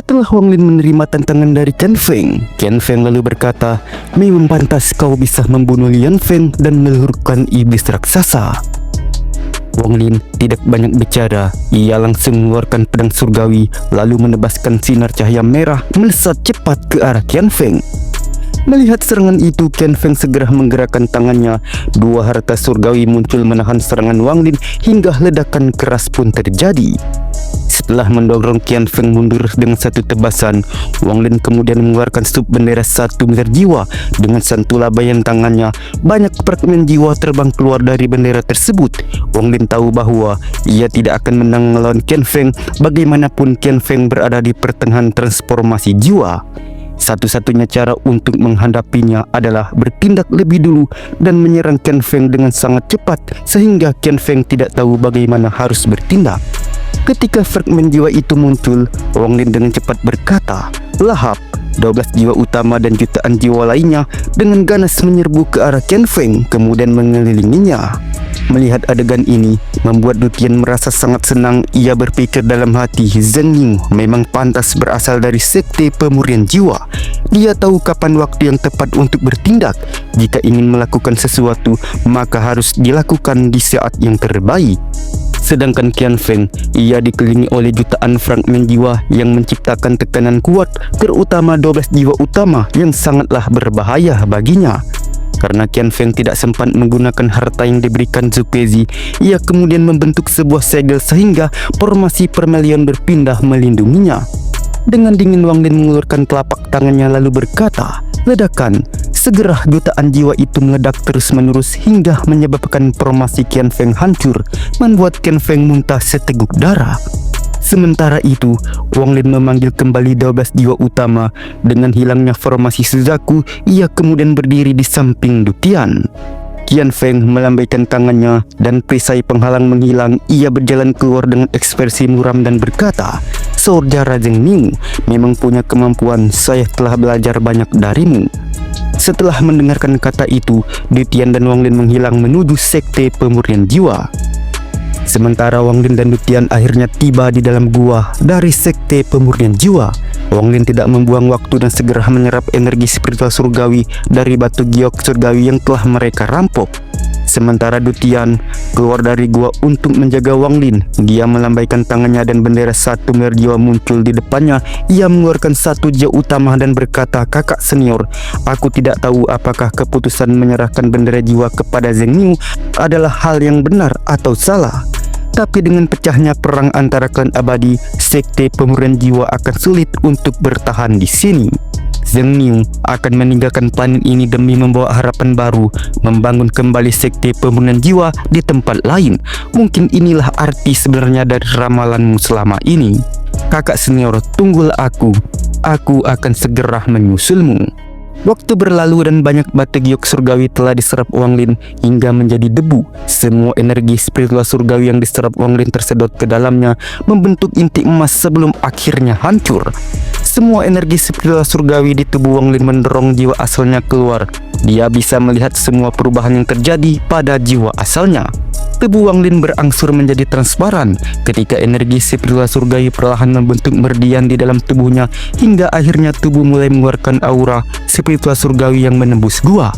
Setelah Wang Lin menerima tantangan dari Qian Feng lalu berkata, memang pantas kau bisa membunuh Lian Feng dan meluruhkan iblis raksasa. Wang Lin tidak banyak bicara, ia langsung mengeluarkan pedang surgawi lalu menebaskan sinar cahaya merah melesat cepat ke arah Qian Feng. Melihat serangan itu, Qian Feng segera menggerakkan tangannya. Dua harta surgawi muncul menahan serangan Wang Lin hingga ledakan keras pun terjadi. Setelah mendorong Qian Feng mundur dengan satu tebasan, Wang Lin kemudian mengeluarkan sub bendera 1 miliar jiwa. Dengan santula bayan tangannya, banyak fragmen jiwa terbang keluar dari bendera tersebut. Wang Lin tahu bahwa ia tidak akan menang melawan Qian Feng bagaimanapun Qian Feng berada di pertengahan transformasi jiwa. Satu-satunya cara untuk menghadapinya adalah bertindak lebih dulu dan menyerang Qian Feng dengan sangat cepat sehingga Qian Feng tidak tahu bagaimana harus bertindak. Ketika fragmen jiwa itu muncul, Wang Lin dengan cepat berkata, "Lahap!" 12 jiwa utama dan jutaan jiwa lainnya dengan ganas menyerbu ke arah Qian Feng kemudian mengelilinginya. Melihat adegan ini membuat Du Tian merasa sangat senang. Ia berpikir dalam hati, Zheng Ning memang pantas berasal dari sekte pemurnian jiwa. Dia tahu kapan waktu yang tepat untuk bertindak. Jika ingin melakukan sesuatu, maka harus dilakukan di saat yang terbaik. Sedangkan Qian Feng, ia dikelilingi oleh jutaan fragmen jiwa yang menciptakan tekanan kuat, terutama 12 jiwa utama yang sangatlah berbahaya baginya. Karena Qian Feng tidak sempat menggunakan harta yang diberikan Zhuge, ia kemudian membentuk sebuah segel sehingga formasi permelion berpindah melindunginya. Dengan dingin Wang Lin mengulurkan telapak tangannya lalu berkata, "Ledakan!" Segera jutaan jiwa itu meledak terus-menerus hingga menyebabkan formasi Qian Feng hancur, membuat Qian Feng muntah seteguk darah. Sementara itu, Wang Lin memanggil kembali 12 jiwa utama. Dengan hilangnya formasi Suzaku, ia kemudian berdiri di samping Du Tian. Qian Feng melambaikan tangannya dan perisai penghalang menghilang. Ia berjalan keluar dengan ekspresi muram dan berkata, "Saudara Zheng Ning memang punya kemampuan, saya telah belajar banyak darimu." Setelah mendengarkan kata itu, Du Tian dan Wang Lin menghilang menuju sekte pemurnian jiwa. Sementara Wang Lin dan Du Tian akhirnya tiba di dalam gua dari sekte pemurnian jiwa. Wang Lin tidak membuang waktu dan segera menyerap energi spiritual surgawi dari batu giok surgawi yang telah mereka rampok. Sementara Du Tian keluar dari gua untuk menjaga Wang Lin. Dia melambaikan tangannya dan bendera 1 miliar jiwa muncul di depannya. Ia mengeluarkan 1 jiwa utama dan berkata, "Kakak senior, aku tidak tahu apakah keputusan menyerahkan bendera jiwa kepada Zheng Ning adalah hal yang benar atau salah. Tapi dengan pecahnya perang antara klan abadi, sekte pemurnian jiwa akan sulit untuk bertahan di sini. Zheng Ning akan meninggalkan planet ini demi membawa harapan baru, membangun kembali sekte pemurnian jiwa di tempat lain. Mungkin inilah arti sebenarnya dari ramalanmu selama ini. Kakak senior, tunggulah aku. Aku akan segera menyusulmu." Waktu berlalu dan banyak batu giok surgawi telah diserap Wang Lin hingga menjadi debu. Semua energi spiritual surgawi yang diserap Wang Lin tersedot ke dalamnya membentuk inti emas sebelum akhirnya hancur. Semua energi spiritual surgawi di tubuh Wang Lin mendorong jiwa asalnya keluar. Dia bisa melihat semua perubahan yang terjadi pada jiwa asalnya. Tubuh Wang Lin berangsur menjadi transparan ketika energi spiritual surgawi perlahan membentuk meridian di dalam tubuhnya hingga akhirnya tubuh mulai mengeluarkan aura spiritual surgawi yang menembus gua.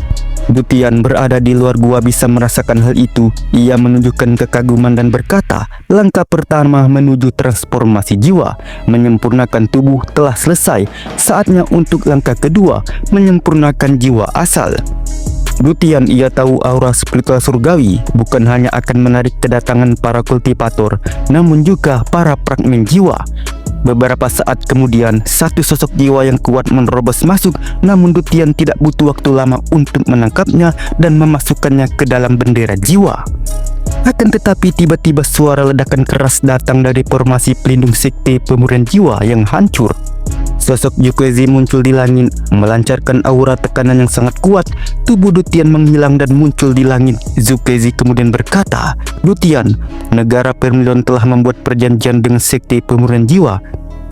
Du Tian berada di luar gua bisa merasakan hal itu. Ia menunjukkan kekaguman dan berkata, "Langkah pertama menuju transformasi jiwa, menyempurnakan tubuh telah selesai. Saatnya untuk langkah kedua, menyempurnakan jiwa asal." Du Tian ia tahu aura spiritual surgawi bukan hanya akan menarik kedatangan para kultivator, namun juga para fragmen jiwa. Beberapa saat kemudian, satu sosok jiwa yang kuat menerobos masuk, namun Du Tian tidak butuh waktu lama untuk menangkapnya dan memasukkannya ke dalam bendera jiwa. Akan tetapi tiba-tiba suara ledakan keras datang dari formasi pelindung sekte pemurnian jiwa yang hancur. Sosok Zhuge muncul di langit, melancarkan aura tekanan yang sangat kuat. Tubuh Du Tian menghilang dan muncul di langit. Zhuge kemudian berkata, "Du Tian, negara Permilion telah membuat perjanjian dengan sekte pemurnian jiwa.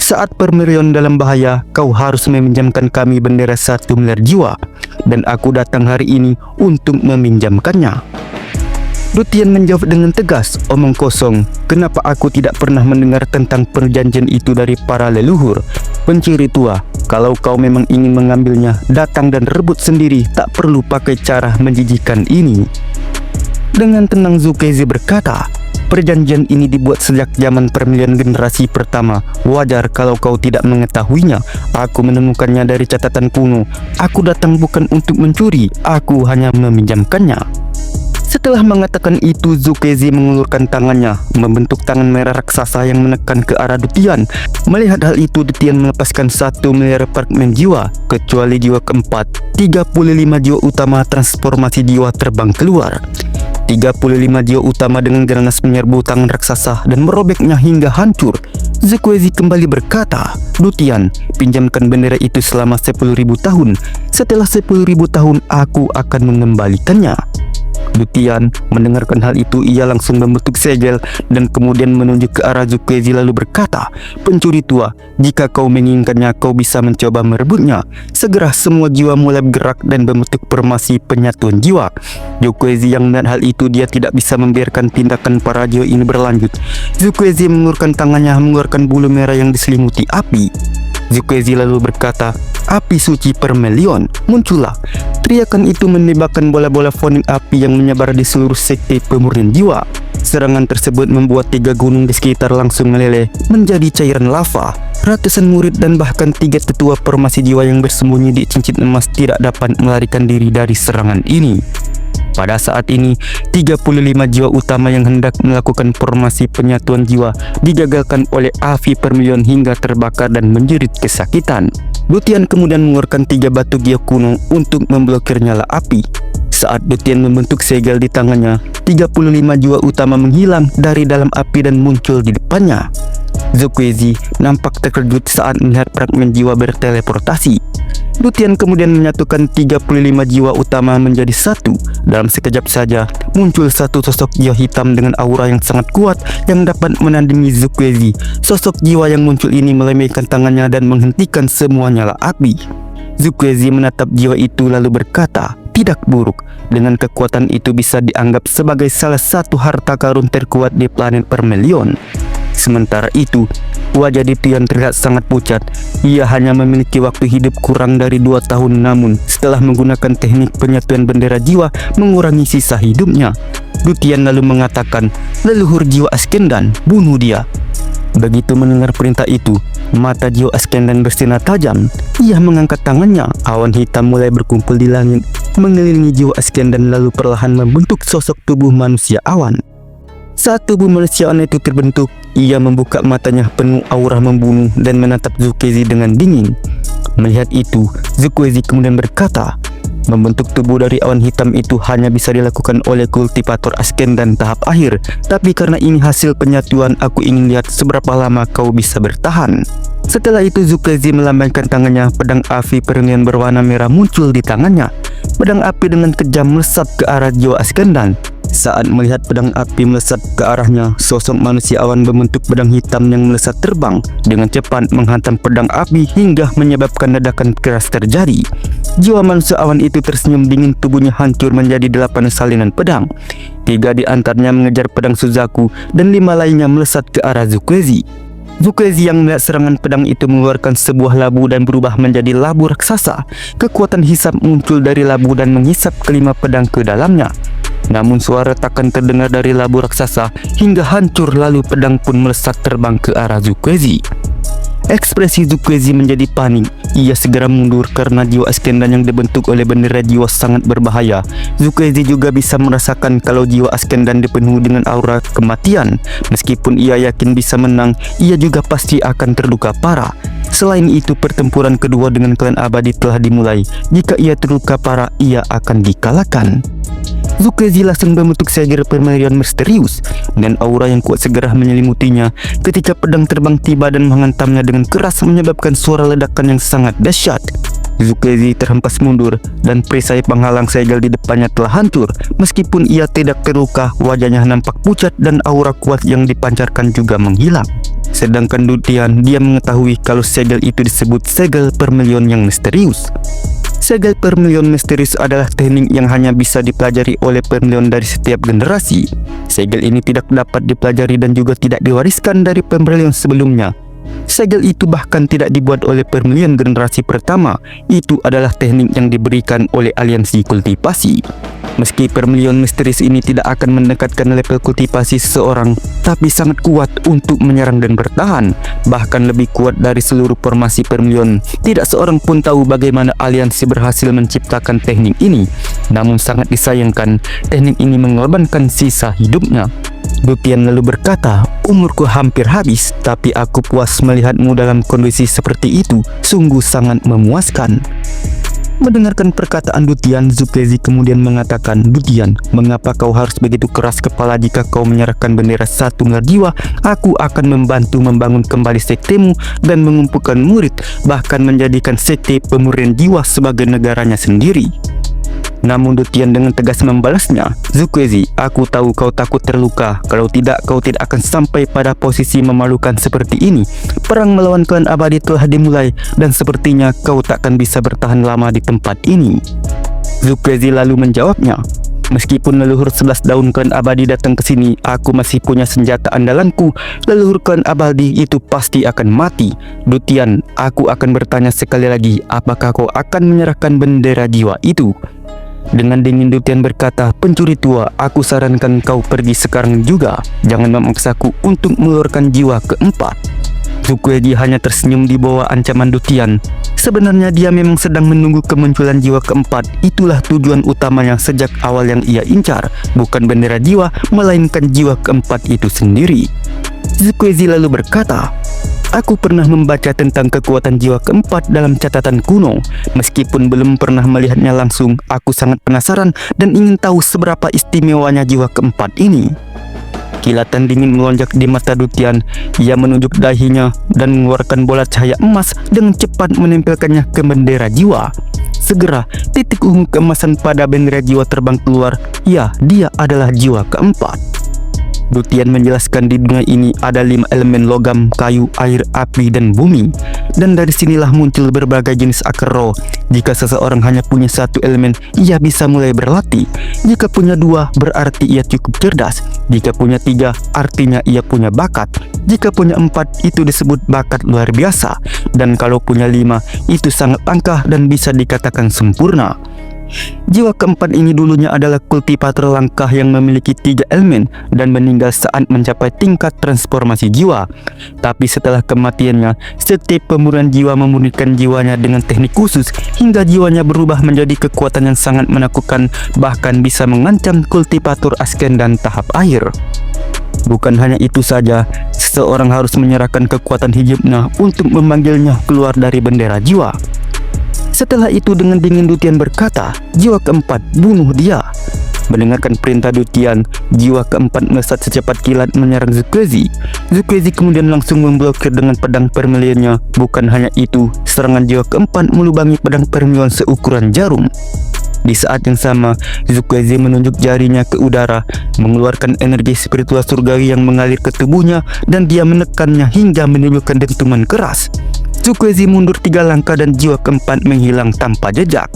Saat Permilion dalam bahaya, kau harus meminjamkan kami bendera 1 miliar jiwa. Dan aku datang hari ini untuk meminjamkannya." Du Tian menjawab dengan tegas, "Omong kosong, kenapa aku tidak pernah mendengar tentang perjanjian itu dari para leluhur? Pencuri tua, kalau kau memang ingin mengambilnya, datang dan rebut sendiri, tak perlu pakai cara menjijikan ini. Dengan tenang Zulkifli berkata, perjanjian ini dibuat sejak zaman permilihan generasi pertama. Wajar kalau kau tidak mengetahuinya. Aku menemukannya dari catatan kuno. Aku datang bukan untuk mencuri, aku hanya meminjamkannya. Setelah mengatakan itu, Zulkifli mengulurkan tangannya, membentuk tangan merah raksasa yang menekan ke arah Dutian. Melihat hal itu, Dutian melepaskan 1 miliar fragmen jiwa, kecuali jiwa keempat. 35 jiwa utama transformasi jiwa terbang keluar. 35 jiwa utama dengan ganas menyerbu tangan raksasa dan merobeknya hingga hancur. Zulkifli kembali berkata, Dutian, pinjamkan bendera itu selama 10.000 tahun. Setelah 10.000 tahun, aku akan mengembalikannya. Dutian mendengarkan hal itu, ia langsung membentuk segel dan kemudian menunjuk ke arah Zulkifli lalu berkata, pencuri tua, jika kau menginginkannya, kau bisa mencoba merebutnya. Segera semua jiwa mulai bergerak dan membentuk formasi penyatuan jiwa. Zulkifli yang melihat hal itu, dia tidak bisa membiarkan tindakan para jiwa ini berlanjut. Zulkifli mengulurkan tangannya, mengeluarkan bulu merah yang diselimuti api. Zulkifli lalu berkata, api suci Permelion. Muncullah. Teriakan itu menembakkan bola-bola fonik api yang menyebar di seluruh sekte pemurnian jiwa. Serangan tersebut membuat 3 gunung di sekitar langsung meleleh menjadi cairan lava. Ratusan murid dan bahkan 3 tetua formasi jiwa yang bersembunyi di cincin emas tidak dapat melarikan diri dari serangan ini. Pada saat ini, 35 jiwa utama yang hendak melakukan formasi penyatuan jiwa digagalkan oleh api Permelion hingga terbakar dan menjerit kesakitan. Dutian kemudian mengeluarkan 3 batu giok kuno untuk memblokir nyala api. Saat Dutian membentuk segel di tangannya, 35 jiwa utama menghilang dari dalam api dan muncul di depannya. Zulkifli nampak terkejut saat melihat fragmen jiwa berteleportasi. Dutian kemudian menyatukan 35 jiwa utama menjadi satu. Dalam sekejap saja, muncul satu sosok jiwa hitam dengan aura yang sangat kuat yang dapat menandingi Zulkifli. Sosok jiwa yang muncul ini melemahkan tangannya dan menghentikan semua nyala api. Zulkifli menatap jiwa itu lalu berkata, tidak buruk. Dengan kekuatan itu bisa dianggap sebagai salah satu harta karun terkuat di planet Permelion. Sementara itu, wajah Dutian terlihat sangat pucat. Ia hanya memiliki waktu hidup kurang dari 2 tahun, namun setelah menggunakan teknik penyatuan bendera jiwa mengurangi sisa hidupnya. Dutian lalu mengatakan, leluhur jiwa Askendan, bunuh dia. Begitu mendengar perintah itu, mata jiwa Askendan bersinar tajam. Ia mengangkat tangannya, awan hitam mulai berkumpul di langit mengelilingi jiwa Askendan lalu perlahan membentuk sosok tubuh manusia awan. Saat tubuh manusia awan itu terbentuk, ia membuka matanya penuh aura membunuh dan menatap Zulkifli dengan dingin. Melihat itu, Zulkifli kemudian berkata, membentuk tubuh dari awan hitam itu hanya bisa dilakukan oleh kultivator Askendan tahap akhir. Tapi karena ini hasil penyatuan, aku ingin lihat seberapa lama kau bisa bertahan. Setelah itu Zulkifli melambaikan tangannya, pedang api Permelion berwarna merah muncul di tangannya. Pedang api dengan kejam melesat ke arah jiwa Askendan. Saat melihat pedang api melesat ke arahnya, sosok manusia awan membentuk pedang hitam yang melesat terbang dengan cepat menghantam pedang api hingga menyebabkan ledakan keras terjadi. Jiwa manusia awan itu tersenyum dingin, tubuhnya hancur menjadi 8 salinan pedang. 3 di antaranya mengejar pedang Suzaku dan 5 lainnya melesat ke arah Zulkifli. Zulkifli yang melihat serangan pedang itu mengeluarkan sebuah labu dan berubah menjadi labu raksasa. Kekuatan hisap muncul dari labu dan menghisap kelima pedang ke dalamnya. Namun suara retakan terdengar dari labu raksasa hingga hancur, lalu pedang pun melesat terbang ke arah Zulkifli. Ekspresi Zulkifli menjadi panik. Ia segera mundur karena jiwa Askendan yang dibentuk oleh bendera jiwa sangat berbahaya. Zulkifli juga bisa merasakan kalau jiwa Askendan dipenuhi dengan aura kematian. Meskipun ia yakin bisa menang, ia juga pasti akan terluka parah. Selain itu, pertempuran kedua dengan klan abadi telah dimulai. Jika ia terluka parah, ia akan dikalahkan. Zulkifli langsung membentuk segel Permelion misterius dan aura yang kuat segera menyelimutinya ketika pedang terbang tiba dan menghantamnya dengan keras menyebabkan suara ledakan yang sangat dahsyat. Zulkifli terhempas mundur dan perisai penghalang segel di depannya telah hancur. Meskipun ia tidak terluka, wajahnya nampak pucat dan aura kuat yang dipancarkan juga menghilang. Sedangkan Dutian, dia mengetahui kalau segel itu disebut segel Permelion yang misterius. Segel Permelion misterius adalah teknik yang hanya bisa dipelajari oleh Permelion dari setiap generasi. Segel ini tidak dapat dipelajari dan juga tidak diwariskan dari Permelion sebelumnya. Segel itu bahkan tidak dibuat oleh Vermilion generasi pertama. Itu adalah teknik yang diberikan oleh aliansi kultivasi. Meski Vermilion misterius ini tidak akan mendekatkan level kultivasi seseorang, tapi sangat kuat untuk menyerang dan bertahan. Bahkan lebih kuat dari seluruh formasi Vermilion. Tidak seorang pun tahu bagaimana aliansi berhasil menciptakan teknik ini. Namun sangat disayangkan, teknik ini mengorbankan sisa hidupnya. Dutian lalu berkata, "Umurku hampir habis, tapi aku puas melihatmu dalam kondisi seperti itu. Sungguh sangat memuaskan." Mendengarkan perkataan Dutian, Zhuge kemudian mengatakan, "Dutian, mengapa kau harus begitu keras kepala jika kau menyerahkan bendera satu miliar jiwa? Aku akan membantu membangun kembali sektemu dan mengumpulkan murid, bahkan menjadikan sekte pemurnian jiwa sebagai negaranya sendiri." Namun Dutian dengan tegas membalasnya, "Zhuge, aku tahu kau takut terluka. Kalau tidak, kau tidak akan sampai pada posisi memalukan seperti ini. Perang melawan klan abadi telah dimulai dan sepertinya kau takkan bisa bertahan lama di tempat ini." Zhuge lalu menjawabnya, "Meskipun leluhur 11 daun klan abadi datang ke sini, aku masih punya senjata andalanku. Leluhur klan abadi itu pasti akan mati. Dutian, aku akan bertanya sekali lagi, apakah kau akan menyerahkan bendera jiwa itu?" Dengan dingin Dutian berkata, "Pencuri tua, aku sarankan kau pergi sekarang juga. Jangan memaksaku untuk mengeluarkan jiwa keempat." Zhuge hanya tersenyum di bawah ancaman Dutian. Sebenarnya dia memang sedang menunggu kemunculan jiwa keempat. Itulah tujuan utamanya sejak awal yang ia incar, bukan bendera jiwa, melainkan jiwa keempat itu sendiri. Zhuge lalu berkata, "Aku pernah membaca tentang kekuatan jiwa keempat dalam catatan kuno. Meskipun belum pernah melihatnya langsung, aku sangat penasaran dan ingin tahu seberapa istimewanya jiwa keempat ini." Kilatan dingin melonjak di mata Dutian. Ia menunjuk dahinya dan mengeluarkan bola cahaya emas dengan cepat menempelkannya ke bendera jiwa. Segera, titik ungu keemasan pada bendera jiwa terbang keluar. Ya, dia adalah jiwa keempat. Dutian menjelaskan di dunia ini ada 5 elemen logam, kayu, air, api, dan bumi. Dan dari sinilah muncul berbagai jenis akar roh. Jika seseorang hanya punya satu elemen, ia bisa mulai berlatih. Jika punya 2, berarti ia cukup cerdas. Jika punya 3, artinya ia punya bakat. Jika punya 4, itu disebut bakat luar biasa. Dan kalau punya 5, itu sangat langka dan bisa dikatakan sempurna. Jiwa keempat ini dulunya adalah kultivator langkah yang memiliki 3 elemen dan meninggal saat mencapai tingkat transformasi jiwa. Tapi setelah kematiannya, setiap pemurnian jiwa memurnikan jiwanya dengan teknik khusus hingga jiwanya berubah menjadi kekuatan yang sangat menakutkan, bahkan bisa mengancam kultivator asken dan tahap akhir. Bukan hanya itu saja, seseorang harus menyerahkan kekuatan hidupnya untuk memanggilnya keluar dari bendera jiwa. Setelah itu dengan dingin Dutian berkata, "Jiwa keempat, bunuh dia." Mendengarkan perintah Dutian, jiwa keempat melesat secepat kilat menyerang Zhuge. Zhuge kemudian langsung memblokir dengan pedang Vermilionnya. Bukan hanya itu, serangan jiwa keempat melubangi pedang Vermilion seukuran jarum. Di saat yang sama, Zhuge menunjuk jarinya ke udara, mengeluarkan energi spiritual surgawi yang mengalir ke tubuhnya, dan dia menekannya hingga menimbulkan dentuman keras. Zhuge mundur 3 langkah dan jiwa keempat menghilang tanpa jejak.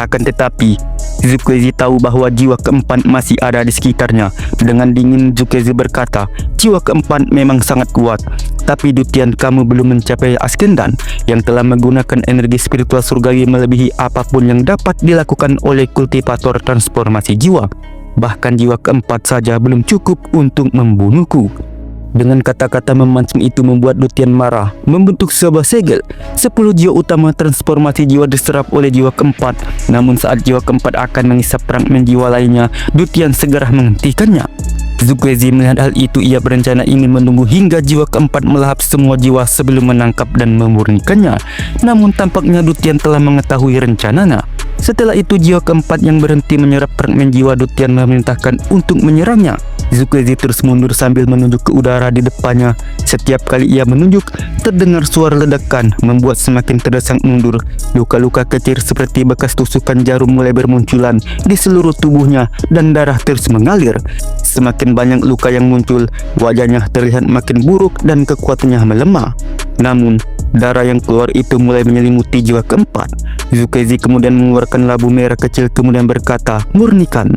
Akan tetapi, Zhuge tahu bahwa jiwa keempat masih ada di sekitarnya. Dengan dingin Zhuge berkata, "Jiwa keempat memang sangat kuat. Tapi Dutian, kamu belum mencapai Ascendan yang telah menggunakan energi spiritual surgawi melebihi apapun yang dapat dilakukan oleh kultivator transformasi jiwa. Bahkan jiwa keempat saja belum cukup untuk membunuhku." Dengan kata-kata memancing itu membuat Dutian marah, membentuk sebuah segel. 10 jiwa utama transformasi jiwa diserap oleh jiwa keempat. Namun saat jiwa keempat akan mengisap fragmen jiwa lainnya, Dutian segera menghentikannya. Zhuge melihat hal itu, ia berencana ingin menunggu hingga jiwa keempat melahap semua jiwa sebelum menangkap dan memurnikannya. Namun tampaknya Dutian telah mengetahui rencananya. Setelah itu jiwa keempat yang berhenti menyerap fragmen jiwa Dutian memerintahkan untuk menyerangnya. Zhuge terus mundur sambil menunjuk ke udara di depannya. Setiap kali ia menunjuk, terdengar suara ledakan membuat semakin terdesak mundur. Luka-luka kecil seperti bekas tusukan jarum mulai bermunculan di seluruh tubuhnya dan darah terus mengalir. Semakin banyak luka yang muncul, wajahnya terlihat makin buruk dan kekuatannya melemah. Namun, darah yang keluar itu mulai menyelimuti jiwa keempat. Zhuge kemudian mengeluarkan labu merah kecil kemudian berkata, "Murnikan."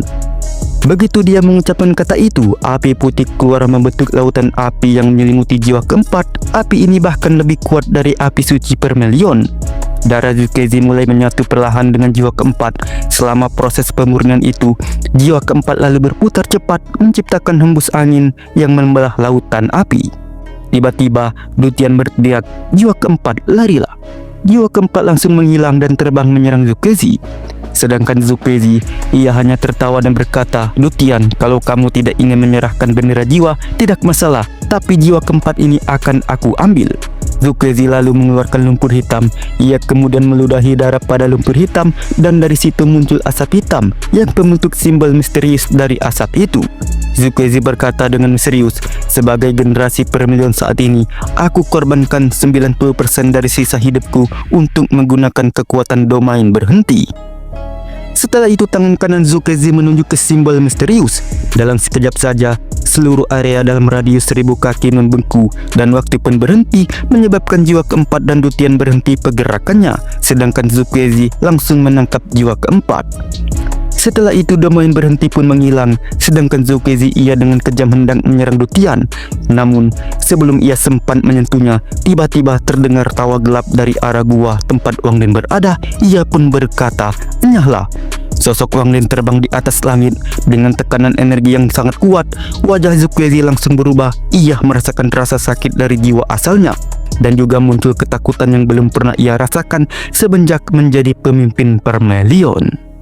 Begitu dia mengucapkan kata itu, api putih keluar membentuk lautan api yang menyelimuti jiwa keempat. Api ini bahkan lebih kuat dari api suci Permelion. Darah Zukezi mulai menyatu perlahan dengan jiwa keempat. Selama proses pemurnian itu, jiwa keempat lalu berputar cepat menciptakan hembus angin yang membelah lautan api. Tiba-tiba, Lutian berteriak, "Jiwa keempat, larilah!" Jiwa keempat langsung menghilang dan terbang menyerang Zukezi. Sedangkan Zukezi, ia hanya tertawa dan berkata, "Lutian, kalau kamu tidak ingin menyerahkan bendera jiwa, tidak masalah, tapi jiwa keempat ini akan aku ambil." Zukezi lalu mengeluarkan lumpur hitam. Ia kemudian meludahi darah pada lumpur hitam dan dari situ muncul asap hitam yang membentuk simbol misterius dari asap itu. Zukezi berkata dengan serius, "Sebagai generasi Permelion saat ini, aku korbankan 90% dari sisa hidupku untuk menggunakan kekuatan domain berhenti." Setelah itu tangan kanan Zukezi menunjuk ke simbol misterius. Dalam sekejap saja, seluruh area dalam radius 1000 kaki membengkak dan waktu pun berhenti, menyebabkan jiwa keempat dan Lutian berhenti pergerakannya, sedangkan Zukezi langsung menangkap jiwa keempat. Setelah itu domain berhenti pun menghilang, sedangkan Zukezi ia dengan kejam hendak menyerang Lutian. Namun sebelum ia sempat menyentuhnya, tiba-tiba terdengar tawa gelap dari arah gua tempat Wang Lin berada. Ia pun berkata, "Enyahlah." Sosok Wang Lin terbang di atas langit dengan tekanan energi yang sangat kuat. Wajah Zukezi langsung berubah. Ia merasakan rasa sakit dari jiwa asalnya dan juga muncul ketakutan yang belum pernah ia rasakan semenjak menjadi pemimpin Permelion.